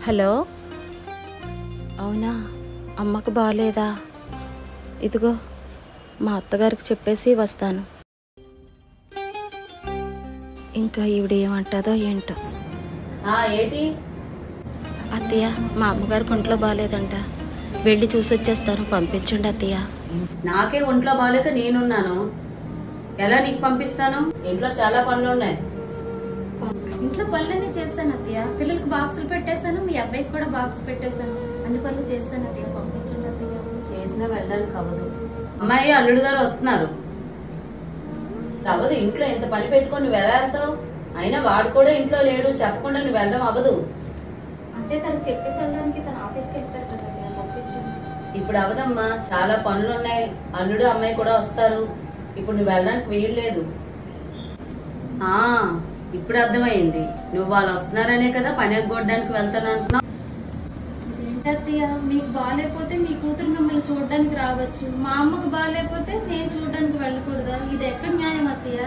Hello, అవునా? అమ్మకు బాగాలేదా? ఇదిగో మా అత్తగారికి చెప్పేసి వస్తాను. ఇంకా ఈవిడ ఏమంటుందో ఏంటో. ఏంటి అత్తయ్య, మా అమ్మగారికి ఒంట్లో బాగాలేదంట, వెళ్ళి చూసి వచ్చేస్తాను, పంపించండి అత్తయ్య. నాకే ఒంట్లో బాగాలేక నేనున్నాను, ఎలా నీకు పంపిస్తాను? ఇంట్లో చాలా పనులు ఉన్నాయి. ఇంట్లో పనులన్నీ చేస్తాను అత్తయ్య. పిల్లలకు బాక్సులు పెట్టేశాను, మీ అబ్బాయికి కూడా బాక్స్ పెట్టేశాను, అన్ని పనులు చేస్తాను అత్తయ్య, పంపించండి అత్తయ్య. చేసినా వెళ్ళడానికి అవ్వదు. అమ్మాయి అల్లుడు గారు వస్తున్నారు, అవ్వదు. ఇంట్లో ఎంత పని పెట్టుకొని నువ్వు ఎలా వెళ్తావు? అయినా వాడు కూడా ఇంట్లో లేడు, చెప్పకుండా నువ్వు వెళ్ళడం అవ్వదు. అంటే తనకు చెప్పేసి వెళ్ళడానికి తన ఆఫీస్కి వెళ్ళిపోయారు కదా అత్తయ్య, పంపించండి. ఇప్పుడు అవదమ్మా, చాలా పనులు ఉన్నాయి. అల్లుడు అమ్మాయి కూడా వస్తారు, ఇప్పుడు నువ్వు వెళ్ళడానికి వీలు లేదు. ఇప్పుడు అర్థమైంది, నువ్వు వాళ్ళు వస్తున్నారనే కదా పని ఎగ్గొట్టడానికి వెళ్తాను అంటున్నావు. ఏంటత్తయ్య, మీకు బాగాలేకపోతే మీ కూతురు మిమ్మల్ని చూడడానికి రావచ్చు, మా అమ్మకు బాగాలేకపోతే నేను చూడడానికి వెళ్ళకూడదా? ఇది ఎక్కడ న్యాయం అత్తయ్య?